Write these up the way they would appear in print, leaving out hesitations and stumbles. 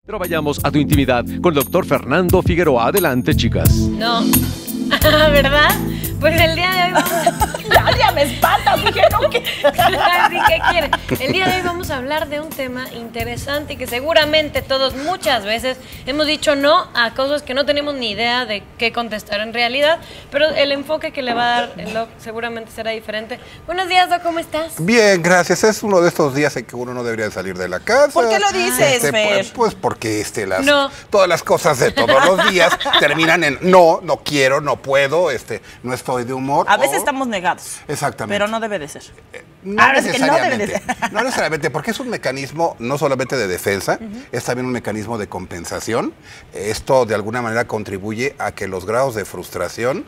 Pero vayamos a tu intimidad con el doctor Fernando Figueroa. Adelante, chicas. No, ¿verdad? Pues el día de hoy vamos... Ya me espantas, dije, no, ¿qué? Así que quiere. El día de hoy vamos a hablar de un tema interesante y que seguramente todos muchas veces hemos dicho no a cosas que no tenemos ni idea de qué contestar en realidad, pero el enfoque que le va a dar el Doc seguramente será diferente. Buenos días, Doc, ¿cómo estás? Bien, gracias. Es uno de estos días en que uno no debería salir de la casa. ¿Por qué lo dices, Fer? Pues porque No. todas las cosas de todos los días terminan en no quiero, no puedo, no estoy de humor. A veces estamos negados. Exactamente. Pero no debe de ser. No Ahora es que no debe de necesariamente. ser. No necesariamente, porque es un mecanismo no solamente de defensa, es también un mecanismo de compensación. Esto de alguna manera contribuye a que los grados de frustración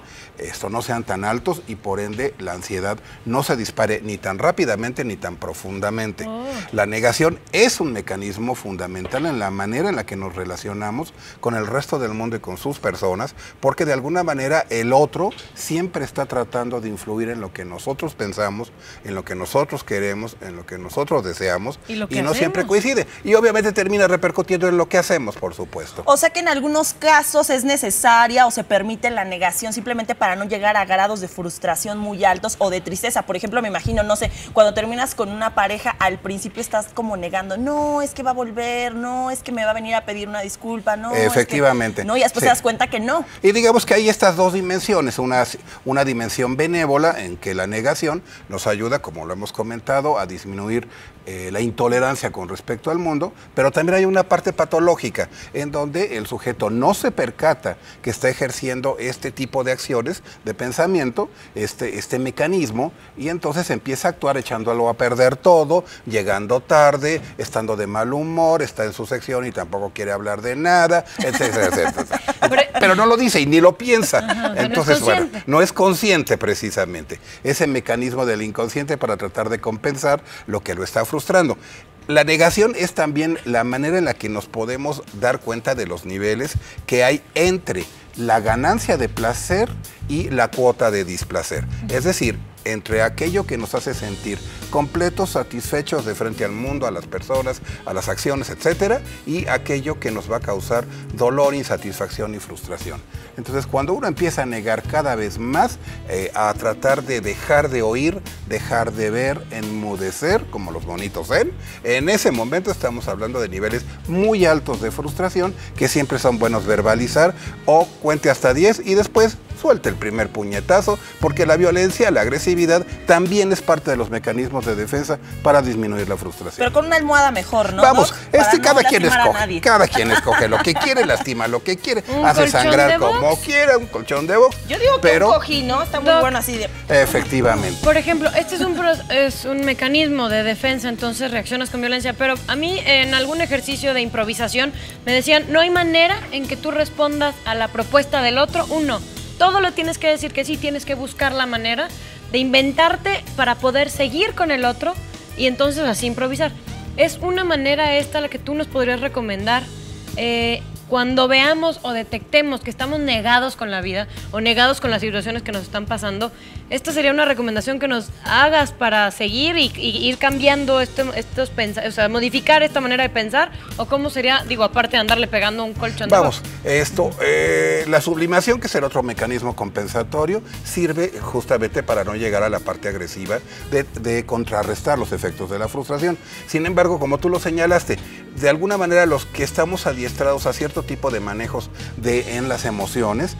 no sean tan altos y por ende la ansiedad no se dispare ni tan rápidamente ni tan profundamente. La negación es un mecanismo fundamental en la manera en la que nos relacionamos con el resto del mundo y con sus personas, porque de alguna manera el otro siempre está tratando de influir en lo que nosotros pensamos, en lo que nosotros queremos, en lo que nosotros deseamos, y no siempre coincide. Y obviamente termina repercutiendo en lo que hacemos, por supuesto. O sea que en algunos casos es necesaria o se permite la negación simplemente para no llegar a grados de frustración muy altos o de tristeza. Por ejemplo, me imagino, no sé, cuando terminas con una pareja, al principio estás como negando, no, es que va a volver, no, es que me va a venir a pedir una disculpa, no. Efectivamente. Es que, no, y después te das cuenta que no. Y digamos que hay estas dos dimensiones, una dimensión benévola en que la negación nos ayuda, como lo hemos comentado, a disminuir la intolerancia con respecto al mundo, pero también hay una parte patológica en donde el sujeto no se percata que está ejerciendo este tipo de acciones, de pensamiento, este mecanismo, y entonces empieza a actuar echándolo a perder todo, llegando tarde, estando de mal humor, está en su sección y tampoco quiere hablar de nada, etcétera, etcétera. Pero no lo dice y ni lo piensa. Ajá, Entonces, no es consciente. no es consciente precisamente. Ese mecanismo del inconsciente para tratar de compensar lo que lo está frustrando. La negación es también la manera en la que nos podemos dar cuenta de los niveles que hay entre la ganancia de placer y la cuota de displacer. Es decir, entre aquello que nos hace sentir completos, satisfechos de frente al mundo, a las personas, a las acciones, etcétera, y aquello que nos va a causar dolor, insatisfacción y frustración. Entonces, cuando uno empieza a negar cada vez más, a tratar de dejar de oír, dejar de ver, enmudecer, como los bonitos zen, en ese momento estamos hablando de niveles muy altos de frustración que siempre son buenos verbalizar o cuente hasta 10 y después suelte el primer puñetazo, porque la violencia, la agresividad, también es parte de los mecanismos de defensa para disminuir la frustración. Pero con una almohada mejor, ¿no? Vamos, Doc? cada quien lastimar a escoge, nadie. cada quien escoge lo que quiere, lastima lo que quiere, ¿Un hace colchón sangrar de como box? quiera, un colchón de box. Yo digo que pero, un cojín, ¿no? Está muy Doc. bueno así de... efectivamente. Por ejemplo, este es un mecanismo de defensa, entonces reaccionas con violencia, pero a mí en algún ejercicio de improvisación me decían, no hay manera en que tú respondas a la propuesta del otro, un no. Todo lo tienes que decir que sí, tienes que buscar la manera de inventarte para poder seguir con el otro y entonces así improvisar. ¿Es una manera esta la que tú nos podrías recomendar cuando veamos o detectemos que estamos negados con la vida o negados con las situaciones que nos están pasando? Esta sería una recomendación que nos hagas para seguir y ir cambiando o sea, modificar esta manera de pensar, o cómo sería, digo, aparte de andarle pegando un colchón. Vamos, la sublimación, que es el otro mecanismo compensatorio, sirve justamente para no llegar a la parte agresiva de contrarrestar los efectos de la frustración. Sin embargo, como tú lo señalaste, de alguna manera los que estamos adiestrados a cierto tipo de manejos en las emociones,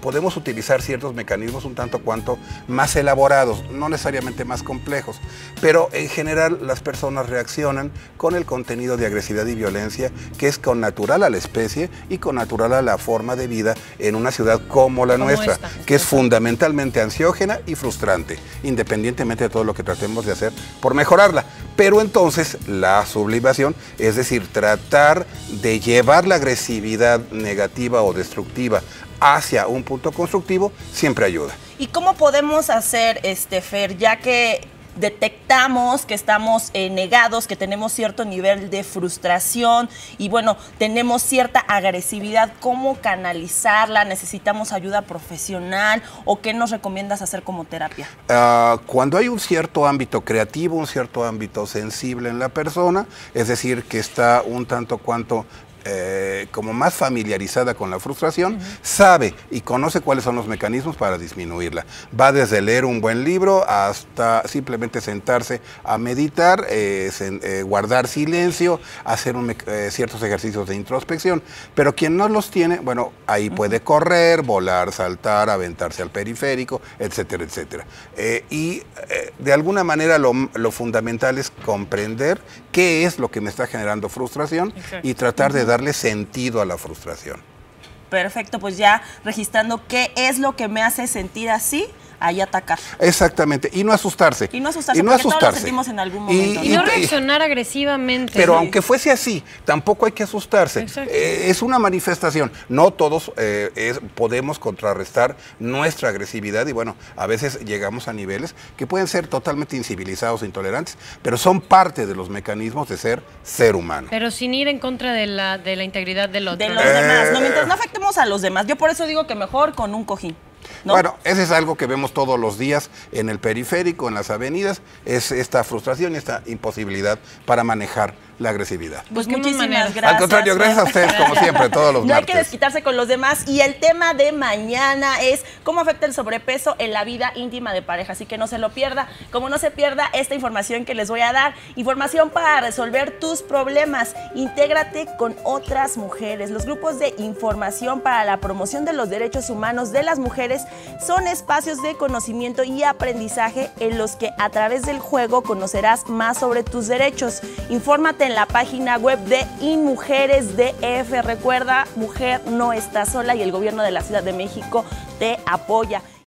podemos utilizar ciertos mecanismos un tanto cuanto más elaborados, no necesariamente más complejos, pero en general las personas reaccionan con el contenido de agresividad y violencia que es connatural a la especie y connatural a la forma de vida en una ciudad como la nuestra, que es fundamentalmente ansiógena y frustrante, independientemente de todo lo que tratemos de hacer por mejorarla. Pero entonces la sublimación, es decir, tratar de llevar la agresividad negativa o destructiva hacia un punto constructivo, siempre ayuda. ¿Y cómo podemos hacer, Fer, ya que detectamos que estamos negados, que tenemos cierto nivel de frustración y bueno, tenemos cierta agresividad, ¿cómo canalizarla? ¿Necesitamos ayuda profesional o qué nos recomiendas hacer como terapia? Cuando hay un cierto ámbito creativo, un cierto ámbito sensible en la persona, es decir, que está un tanto cuanto como más familiarizada con la frustración, sabe y conoce cuáles son los mecanismos para disminuirla. Va desde leer un buen libro hasta simplemente sentarse a meditar, guardar silencio, hacer ciertos ejercicios de introspección. Pero quien no los tiene, bueno, ahí puede correr, volar, saltar, aventarse al periférico, etcétera, etcétera. De alguna manera lo fundamental es comprender qué es lo que me está generando frustración y tratar de darle sentido a la frustración. Perfecto, pues ya registrando qué es lo que me hace sentir así, ahí atacar. Exactamente, y no asustarse. Y no asustarse, porque todos lo sentimos en algún momento. Y no reaccionar agresivamente. Pero aunque fuese así, tampoco hay que asustarse. Es una manifestación. No todos podemos contrarrestar nuestra agresividad y bueno, a veces llegamos a niveles que pueden ser totalmente incivilizados e intolerantes, pero son parte de los mecanismos de ser humano. Pero sin ir en contra de la integridad del otro. De los demás, ¿no? Mientras no afectemos a los demás. Yo por eso digo que mejor con un cojín, ¿no? Bueno, ese es algo que vemos todos los días en el periférico, en las avenidas, es esta frustración y esta imposibilidad para manejar la agresividad. Pues muchísimas gracias. Al contrario, gracias a ustedes como siempre, todos los No martes. hay que desquitarse con los demás y el tema de mañana es cómo afecta el sobrepeso en la vida íntima de pareja, así que no se lo pierda, como no se pierda esta información que les voy a dar, información para resolver tus problemas, intégrate con otras mujeres. Los grupos de información para la promoción de los derechos humanos de las mujeres son espacios de conocimiento y aprendizaje en los que a través del juego conocerás más sobre tus derechos. Infórmate en la página web de InMujeres DF. Recuerda, mujer no está sola y el gobierno de la Ciudad de México te apoya.